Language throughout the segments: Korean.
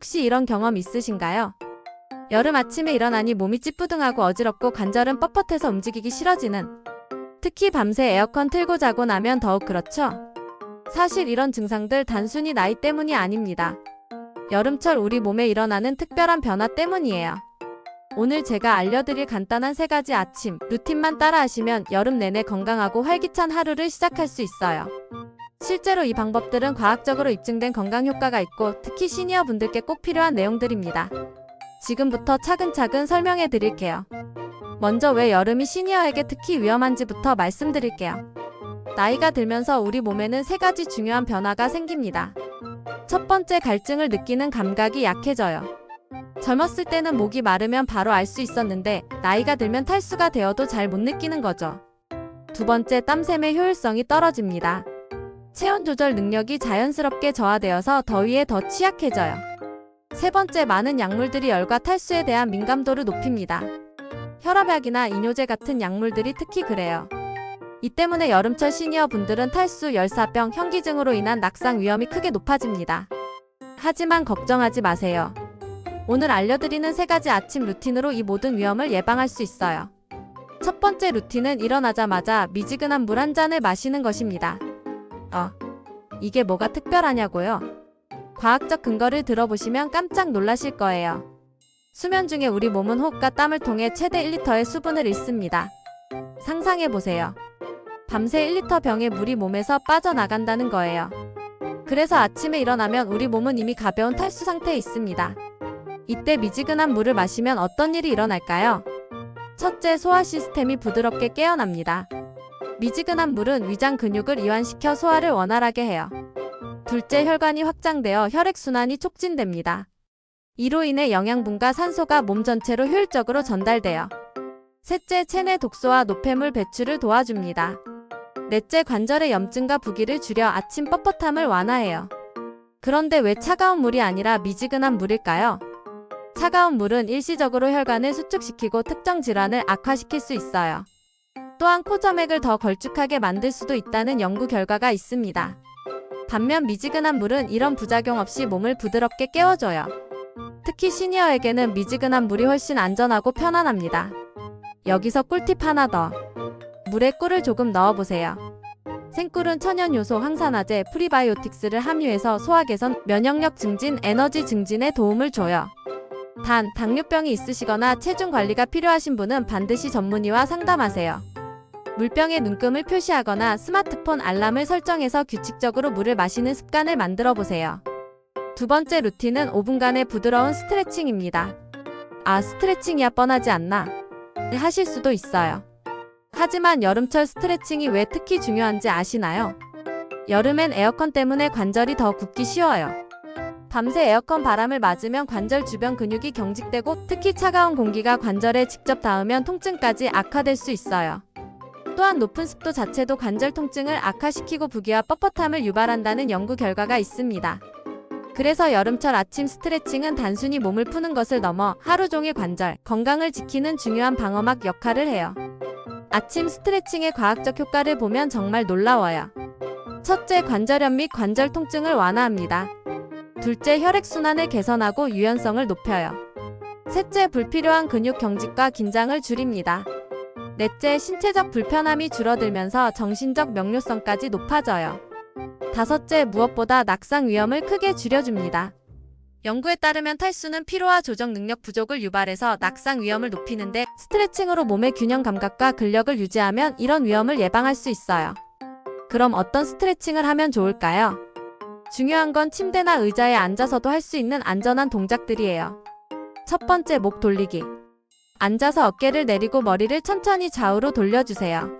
혹시 이런 경험 있으신가요? 여름 아침에 일어나니 몸이 찌뿌둥하고 어지럽고 관절은 뻣뻣해서 움직이기 싫어지는, 특히 밤새 에어컨 틀고 자고 나면 더욱 그렇죠? 사실 이런 증상들 단순히 나이 때문이 아닙니다. 여름철 우리 몸에 일어나는 특별한 변화 때문이에요. 오늘 제가 알려드릴 간단한 3가지 아침 루틴만 따라하시면 여름 내내 건강하고 활기찬 하루를 시작할 수 있어요. 실제로 이 방법들은 과학적으로 입증된 건강 효과가 있고 특히 시니어 분들께 꼭 필요한 내용들입니다. 지금부터 차근차근 설명해 드릴게요. 먼저 왜 여름이 시니어에게 특히 위험한지부터 말씀드릴게요. 나이가 들면서 우리 몸에는 3가지 중요한 변화가 생깁니다. 첫 번째, 갈증을 느끼는 감각이 약해져요. 젊었을 때는 목이 마르면 바로 알 수 있었는데 나이가 들면 탈수가 되어도 잘 못 느끼는 거죠. 두 번째, 땀샘의 효율성이 떨어집니다. 체온 조절 능력이 자연스럽게 저하되어서 더위에 더 취약해져요. 세 번째, 많은 약물들이 열과 탈수에 대한 민감도를 높입니다. 혈압약이나 이뇨제 같은 약물들이 특히 그래요. 이 때문에 여름철 시니어 분들은 탈수, 열사병, 현기증으로 인한 낙상 위험이 크게 높아집니다. 하지만 걱정하지 마세요. 오늘 알려드리는 3가지 아침 루틴으로 이 모든 위험을 예방할 수 있어요. 첫 번째 루틴은 일어나자마자 미지근한 물 한 잔을 마시는 것입니다. 이게 뭐가 특별하냐고요? 과학적 근거를 들어보시면 깜짝 놀라실 거예요. 수면 중에 우리 몸은 호흡과 땀을 통해 최대 1리터의 수분을 잃습니다. 상상해보세요. 밤새 1리터 병의 물이 몸에서 빠져나간다는 거예요. 그래서 아침에 일어나면 우리 몸은 이미 가벼운 탈수 상태에 있습니다. 이때 미지근한 물을 마시면 어떤 일이 일어날까요? 첫째, 소화 시스템이 부드럽게 깨어납니다. 미지근한 물은 위장 근육을 이완시켜 소화를 원활하게 해요. 둘째, 혈관이 확장되어 혈액순환이 촉진됩니다. 이로 인해 영양분과 산소가 몸 전체로 효율적으로 전달돼요. 셋째, 체내 독소와 노폐물 배출을 도와줍니다. 넷째, 관절의 염증과 부기를 줄여 아침 뻣뻣함을 완화해요. 그런데 왜 차가운 물이 아니라 미지근한 물일까요? 차가운 물은 일시적으로 혈관을 수축시키고 특정 질환을 악화시킬 수 있어요. 또한 코점액을 더 걸쭉하게 만들 수도 있다는 연구 결과가 있습니다. 반면 미지근한 물은 이런 부작용 없이 몸을 부드럽게 깨워줘요. 특히 시니어에게는 미지근한 물이 훨씬 안전하고 편안합니다. 여기서 꿀팁 하나 더. 물에 꿀을 조금 넣어보세요. 생꿀은 천연 요소, 항산화제, 프리바이오틱스를 함유해서 소화 개선, 면역력 증진, 에너지 증진에 도움을 줘요. 단, 당뇨병이 있으시거나 체중 관리가 필요하신 분은 반드시 전문의와 상담하세요. 물병에 눈금을 표시하거나 스마트폰 알람을 설정해서 규칙적으로 물을 마시는 습관을 만들어 보세요. 두 번째 루틴은 5분간의 부드러운 스트레칭입니다. 스트레칭이야 뻔하지 않나? 하실 수도 있어요. 하지만 여름철 스트레칭이 왜 특히 중요한지 아시나요? 여름엔 에어컨 때문에 관절이 더 굽기 쉬워요. 밤새 에어컨 바람을 맞으면 관절 주변 근육이 경직되고 특히 차가운 공기가 관절에 직접 닿으면 통증까지 악화될 수 있어요. 또한 높은 습도 자체도 관절 통증을 악화시키고 부기와 뻣뻣함을 유발한다는 연구 결과가 있습니다. 그래서 여름철 아침 스트레칭은 단순히 몸을 푸는 것을 넘어 하루 종일 관절 건강을 지키는 중요한 방어막 역할을 해요. 아침 스트레칭의 과학적 효과를 보면 정말 놀라워요. 첫째, 관절염 및 관절 통증을 완화합니다. 둘째, 혈액순환을 개선하고 유연성을 높여요. 셋째, 불필요한 근육 경직과 긴장을 줄입니다. 넷째, 신체적 불편함이 줄어들면서 정신적 명료성까지 높아져요. 다섯째, 무엇보다 낙상 위험을 크게 줄여줍니다. 연구에 따르면 탈수는 피로와 조정 능력 부족을 유발해서 낙상 위험을 높이는데 스트레칭으로 몸의 균형 감각과 근력을 유지하면 이런 위험을 예방할 수 있어요. 그럼 어떤 스트레칭을 하면 좋을까요? 중요한 건 침대나 의자에 앉아서도 할 수 있는 안전한 동작들이에요. 첫 번째, 목 돌리기. 앉아서 어깨를 내리고 머리를 천천히 좌우로 돌려주세요.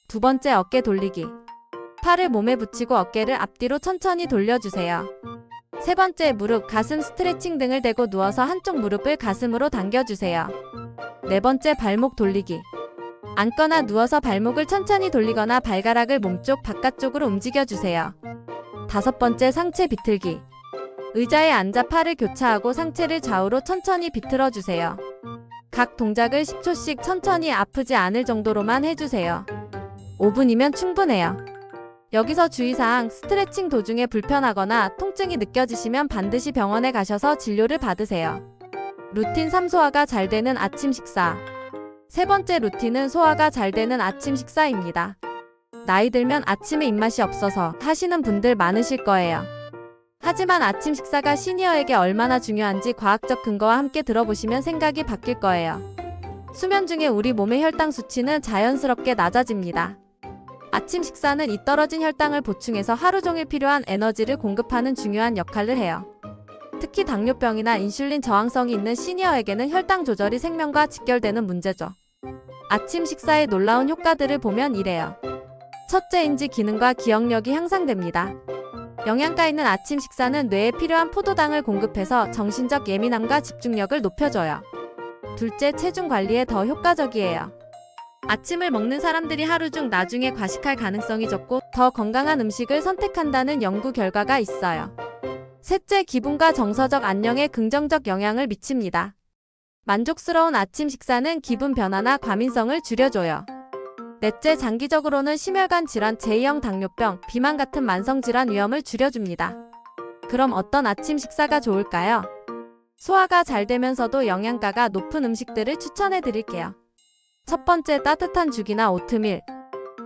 두 번째, 어깨 돌리기. 팔을 몸에 붙이고 어깨를 앞뒤로 천천히 돌려주세요. 세 번째, 무릎, 가슴 스트레칭 등을 대고 누워서 한쪽 무릎을 가슴으로 당겨주세요. 네 번째, 발목 돌리기. 앉거나 누워서 발목을 천천히 돌리거나 발가락을 몸쪽 바깥쪽으로 움직여주세요. 다섯 번째, 상체 비틀기. 의자에 앉아 팔을 교차하고 상체를 좌우로 천천히 비틀어주세요. 각 동작을 10초씩 천천히 아프지 않을 정도로만 해주세요. 5분이면 충분해요. 여기서 주의사항, 스트레칭 도중에 불편하거나 통증이 느껴지시면 반드시 병원에 가셔서 진료를 받으세요. 루틴 3. 소화가 잘 되는 아침 식사. 세 번째 루틴은 소화가 잘 되는 아침 식사입니다. 나이 들면 아침에 입맛이 없어서 하시는 분들 많으실 거예요. 하지만 아침 식사가 시니어에게 얼마나 중요한지 과학적 근거와 함께 들어보시면 생각이 바뀔 거예요. 수면 중에 우리 몸의 혈당 수치는 자연스럽게 낮아집니다. 아침 식사는 이 떨어진 혈당을 보충해서 하루 종일 필요한 에너지를 공급하는 중요한 역할을 해요. 특히 당뇨병이나 인슐린 저항성이 있는 시니어에게는 혈당 조절이 생명과 직결되는 문제죠. 아침 식사의 놀라운 효과들을 보면 이래요. 첫째, 인지 기능과 기억력이 향상됩니다. 영양가 있는 아침 식사는 뇌에 필요한 포도당을 공급해서 정신적 예민함과 집중력을 높여줘요. 둘째, 체중 관리에 더 효과적이에요. 아침을 먹는 사람들이 하루 중 나중에 과식할 가능성이 적고 더 건강한 음식을 선택한다는 연구 결과가 있어요. 셋째, 기분과 정서적 안녕에 긍정적 영향을 미칩니다. 만족스러운 아침 식사는 기분 변화나 과민성을 줄여줘요. 넷째, 장기적으로는 심혈관 질환, 제2형 당뇨병, 비만 같은 만성질환 위험을 줄여줍니다. 그럼 어떤 아침 식사가 좋을까요? 소화가 잘 되면서도 영양가가 높은 음식들을 추천해 드릴게요. 첫 번째, 따뜻한 죽이나 오트밀.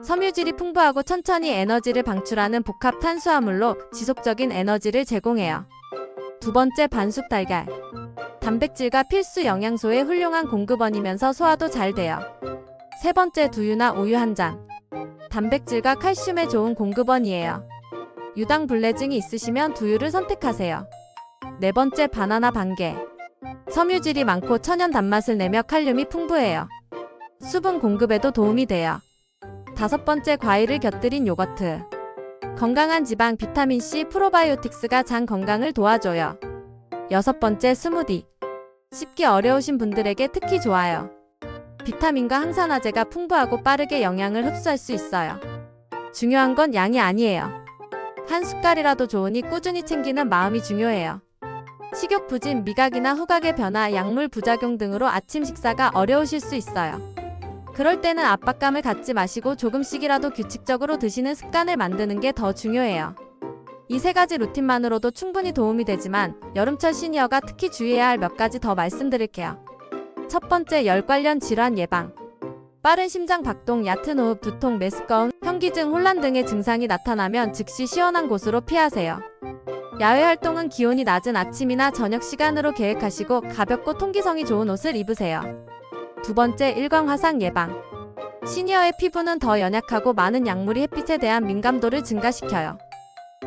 섬유질이 풍부하고 천천히 에너지를 방출하는 복합 탄수화물로 지속적인 에너지를 제공해요. 두 번째, 반숙 달걀. 단백질과 필수 영양소의 훌륭한 공급원이면서 소화도 잘 돼요. 세 번째, 두유나 우유 한 잔. 단백질과 칼슘의 좋은 공급원이에요. 유당 불내증이 있으시면 두유를 선택하세요. 네 번째, 바나나 반개. 섬유질이 많고 천연 단맛을 내며 칼륨이 풍부해요. 수분 공급에도 도움이 돼요. 다섯 번째, 과일을 곁들인 요거트. 건강한 지방, 비타민C, 프로바이오틱스가 장 건강을 도와줘요. 여섯 번째, 스무디. 씹기 어려우신 분들에게 특히 좋아요. 비타민과 항산화제가 풍부하고 빠르게 영양을 흡수할 수 있어요. 중요한 건 양이 아니에요. 한 숟갈이라도 좋으니 꾸준히 챙기는 마음이 중요해요. 식욕 부진, 미각이나 후각의 변화, 약물 부작용 등으로 아침 식사가 어려우실 수 있어요. 그럴 때는 압박감을 갖지 마시고 조금씩이라도 규칙적으로 드시는 습관을 만드는 게 더 중요해요. 이 세 가지 루틴만으로도 충분히 도움이 되지만 여름철 시니어가 특히 주의해야 할 몇 가지 더 말씀드릴게요. 첫 번째, 열 관련 질환 예방. 빠른 심장 박동, 얕은 호흡, 두통, 메스꺼움, 현기증, 혼란 등의 증상이 나타나면 즉시 시원한 곳으로 피하세요. 야외 활동은 기온이 낮은 아침이나 저녁 시간으로 계획하시고 가볍고 통기성이 좋은 옷을 입으세요. 두 번째, 일광 화상 예방. 시니어의 피부는 더 연약하고 많은 약물이 햇빛에 대한 민감도를 증가시켜요.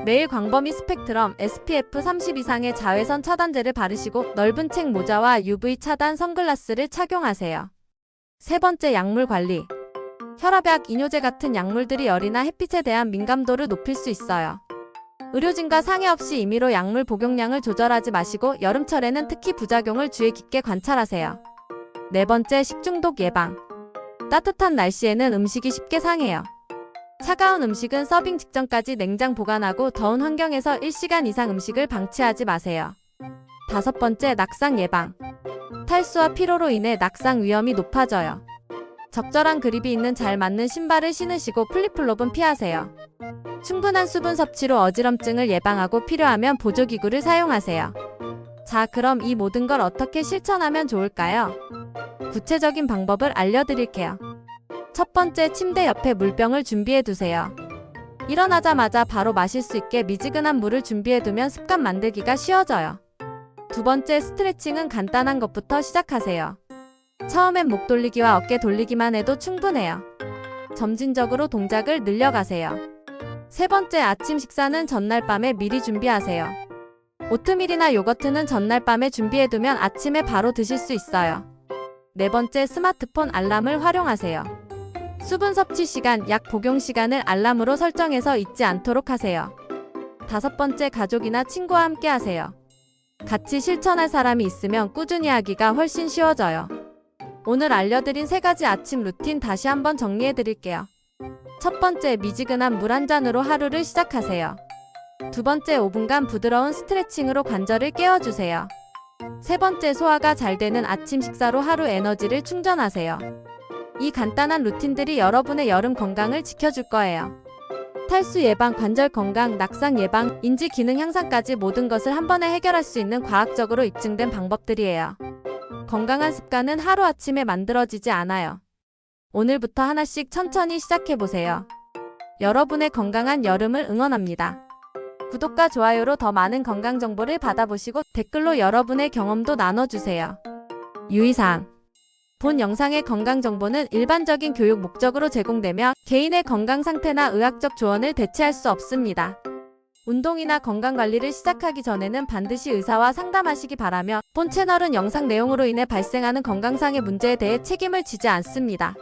매일 광범위 스펙트럼 SPF 30 이상의 자외선 차단제를 바르시고 넓은 책 모자와 UV 차단 선글라스를 착용하세요. 세 번째, 약물 관리. 혈압약, 이뇨제 같은 약물들이 열이나 햇빛에 대한 민감도를 높일 수 있어요. 의료진과 상의 없이 임의로 약물 복용량을 조절하지 마시고 여름철에는 특히 부작용을 주의 깊게 관찰하세요. 네 번째, 식중독 예방. 따뜻한 날씨에는 음식이 쉽게 상해요. 차가운 음식은 서빙 직전까지 냉장 보관하고 더운 환경에서 1시간 이상 음식을 방치하지 마세요. 다섯 번째, 낙상 예방. 탈수와 피로로 인해 낙상 위험이 높아져요. 적절한 그립이 있는 잘 맞는 신발을 신으시고 플립플롭은 피하세요. 충분한 수분 섭취로 어지럼증을 예방하고 필요하면 보조기구를 사용하세요. 자, 그럼 이 모든 걸 어떻게 실천하면 좋을까요? 구체적인 방법을 알려드릴게요. 첫 번째, 침대 옆에 물병을 준비해 두세요. 일어나자마자 바로 마실 수 있게 미지근한 물을 준비해 두면 습관 만들기가 쉬워져요. 두 번째, 스트레칭은 간단한 것부터 시작하세요. 처음엔 목 돌리기와 어깨 돌리기만 해도 충분해요. 점진적으로 동작을 늘려가세요. 세 번째, 아침 식사는 전날 밤에 미리 준비하세요. 오트밀이나 요거트는 전날 밤에 준비해두면 아침에 바로 드실 수 있어요. 네 번째, 스마트폰 알람을 활용하세요. 수분 섭취 시간, 약 복용 시간을 알람으로 설정해서 잊지 않도록 하세요. 다섯 번째, 가족이나 친구와 함께 하세요. 같이 실천할 사람이 있으면 꾸준히 하기가 훨씬 쉬워져요. 오늘 알려드린 세 가지 아침 루틴 다시 한번 정리해 드릴게요. 첫 번째, 미지근한 물 한 잔으로 하루를 시작하세요. 두 번째, 5분간 부드러운 스트레칭으로 관절을 깨워주세요. 세 번째, 소화가 잘 되는 아침 식사로 하루 에너지를 충전하세요. 이 간단한 루틴들이 여러분의 여름 건강을 지켜줄 거예요. 탈수 예방, 관절 건강, 낙상 예방, 인지 기능 향상까지 모든 것을 한 번에 해결할 수 있는 과학적으로 입증된 방법들이에요. 건강한 습관은 하루아침에 만들어지지 않아요. 오늘부터 하나씩 천천히 시작해보세요. 여러분의 건강한 여름을 응원합니다. 구독과 좋아요로 더 많은 건강 정보를 받아보시고 댓글로 여러분의 경험도 나눠주세요. 유의사항. 본 영상의 건강 정보는 일반적인 교육 목적으로 제공되며 개인의 건강 상태나 의학적 조언을 대체할 수 없습니다. 운동이나 건강 관리를 시작하기 전에는 반드시 의사와 상담하시기 바라며 본 채널은 영상 내용으로 인해 발생하는 건강상의 문제에 대해 책임을 지지 않습니다.